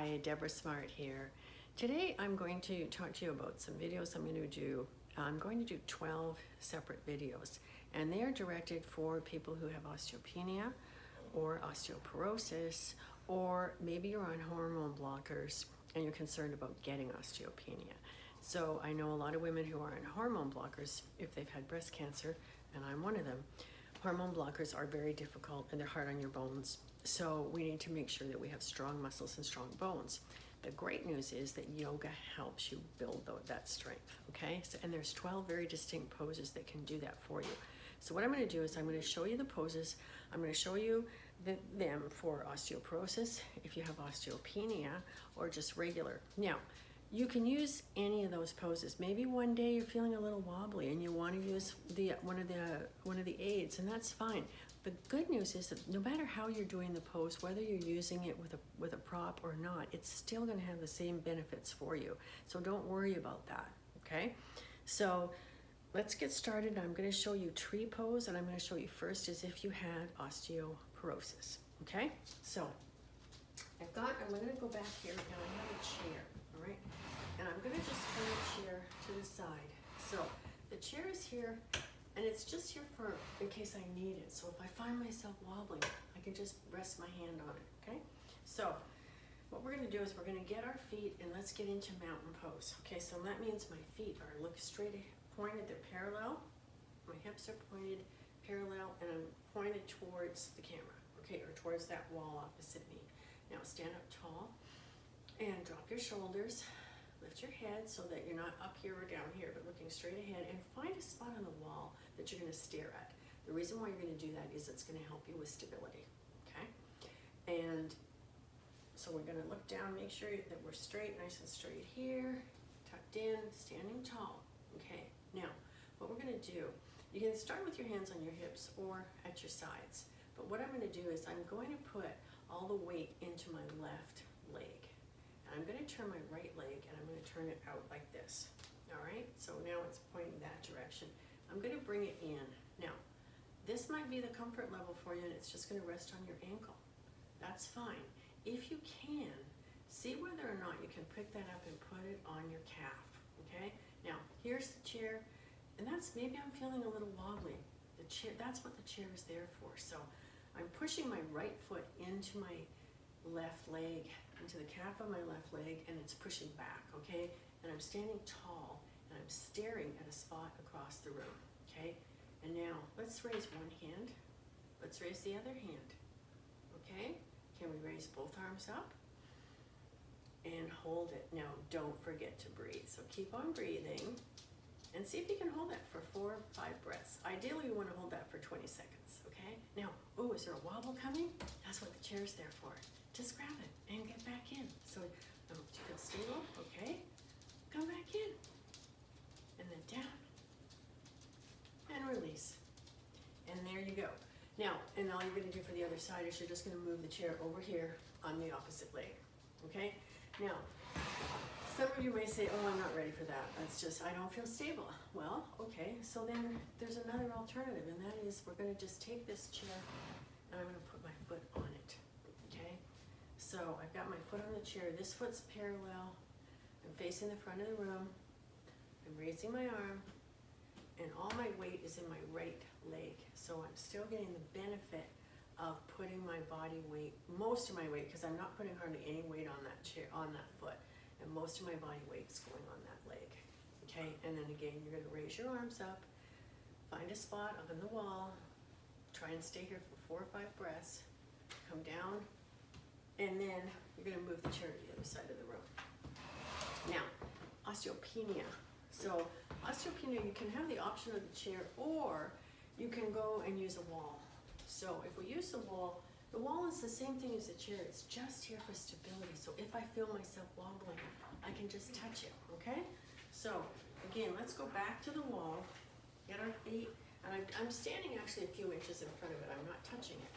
Hi, Deborah Smart here. Today I'm going to talk to you about some videos I'm going to do. I'm going to do 12 separate videos, and they are directed for people who have osteopenia or osteoporosis, or maybe you're on hormone blockers and you're concerned about getting osteopenia. So I know a lot of women who are on hormone blockers if they've had breast cancer, and I'm one of them. Hormone blockers are very difficult and they're hard on your bones. So we need to make sure that we have strong muscles and strong bones. The great news is that yoga helps you build that strength, okay? So, and there's 12 very distinct poses that can do that for you. So what I'm going to do is I'm going to show you the poses. I'm going to show you them for osteoporosis, if you have osteopenia, or just regular. Now, you can use any of those poses. Maybe one day you're feeling a little wobbly and you want to use one of the aids, and that's fine. The good news is that no matter how you're doing the pose, whether you're using it with a prop or not, it's still going to have the same benefits for you. So don't worry about that, okay? So let's get started. I'm going to show you tree pose, and I'm going to show you first as if you had osteoporosis, okay? So I'm going to go back here, and I have a chair, all right? And I'm going to just bring the chair to the side. So the chair is here, and it's just here for in case I need it. So if I find myself wobbling, I can just rest my hand on it, okay? So what we're going to do is we're going to get our feet, and let's get into mountain pose. Okay, so that means my feet are look straight, pointed, they're parallel. My hips are pointed, parallel, and I'm pointed towards the camera, okay, or towards that wall opposite me. Now stand up tall and drop your shoulders. Lift your head so that you're not up here or down here, but looking straight ahead, and find a spot on the wall that you're going to stare at. The reason why you're going to do that is it's going to help you with stability, okay? And so we're going to look down, make sure that we're straight, nice and straight here, tucked in, standing tall, okay? Now, what we're going to do, you can start with your hands on your hips or at your sides, but what I'm going to do is I'm going to put all the weight into my left leg. I'm going to turn my right leg, and I'm going to turn it out like this. All right, so now it's pointing that direction. I'm going to bring it in. Now, this might be the comfort level for you, and it's just going to rest on your ankle. That's fine. If you can, see whether or not you can pick that up and put it on your calf, okay? Now, here's the chair, and maybe I'm feeling a little wobbly. The chair, that's what the chair is there for. So I'm pushing my right foot into my left leg, into the calf of my left leg, and it's pushing back, okay? And I'm standing tall, and I'm staring at a spot across the room, okay? And now, let's raise one hand. Let's raise the other hand, okay? Can we raise both arms up? And hold it. Now, don't forget to breathe. So keep on breathing, and see if you can hold that for 4 or 5 breaths. Ideally, you want to hold that for 20 seconds, okay? Now, oh, is there a wobble coming? That's what the chair's there for. Just grab it and get back in. So do you feel stable? Okay. Come back in. And then down. And release. And there you go. Now, and all you're going to do for the other side is you're just going to move the chair over here on the opposite leg. Okay? Now, some of you may say, oh, I'm not ready for that. That's just, I don't feel stable. Well, okay. So then there's another alternative, and that is we're going to just take this chair, and I'm going to put my foot on it. Okay? So I've got my foot on the chair. This foot's parallel. I'm facing the front of the room. I'm raising my arm, and all my weight is in my right leg. So I'm still getting the benefit of putting my body weight, most of my weight, because I'm not putting hardly any weight on that chair, on that foot, and most of my body weight is going on that leg. Okay, and then again, you're going to raise your arms up, find a spot up in the wall, try and stay here for 4 or 5 breaths, come down, and then you're going to move the chair to the other side of the room. Now, osteopenia. So osteopenia, you can have the option of the chair, or you can go and use a wall. So if we use the wall is the same thing as the chair. It's just here for stability. So if I feel myself wobbling, I can just touch it, okay? So again, let's go back to the wall, get our feet, and I'm standing actually a few inches in front of it. I'm not touching it.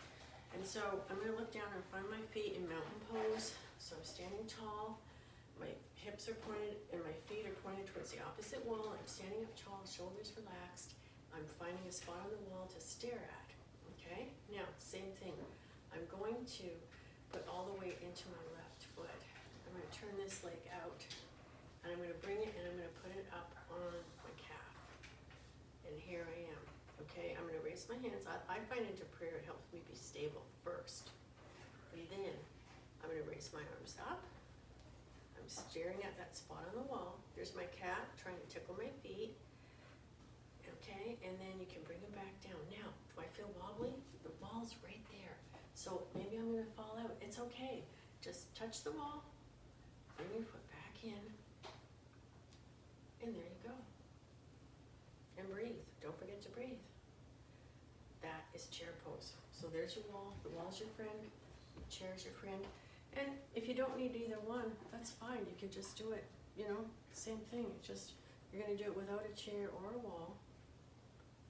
And so I'm going to look down and find my feet in mountain pose. So I'm standing tall, my hips are pointed, and my feet are pointed towards the opposite wall. I'm standing up tall, shoulders relaxed. I'm finding a spot on the wall to stare at, okay? Now, same thing. I'm going to put all the weight into my left foot. I'm this leg out, and I'm gonna bring it and I'm gonna put it up on my calf. And here I am, okay? I'm gonna raise my hands. I find into prayer it helps me be stable first. And then I'm gonna raise my arms up. I'm staring at that spot on the wall. There's my cat trying to tickle my feet. Okay, and then you can bring it back down. Now, do I feel wobbly? The wall's right there. So maybe I'm gonna fall out. It's okay. Just touch the wall, bring your foot back in, and there you go. And breathe. Don't forget to breathe. That is chair pose. So there's your wall. The wall's your friend. The chair's your friend. And if you don't need either one, that's fine. You can just do it, you know, same thing. It's just, you're gonna do it without a chair or a wall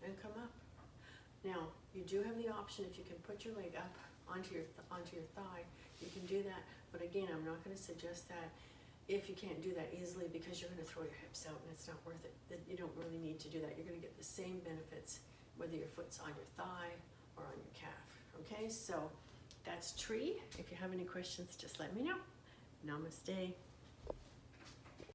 and come up. Now, you do have the option, if you can put your leg up onto your thigh, you can do that. But again, I'm not gonna suggest that if you can't do that easily, because you're gonna throw your hips out and it's not worth it. You don't really need to do that. You're gonna get the same benefits whether your foot's on your thigh or on your calf. Okay, so that's tree. If you have any questions, just let me know. Namaste.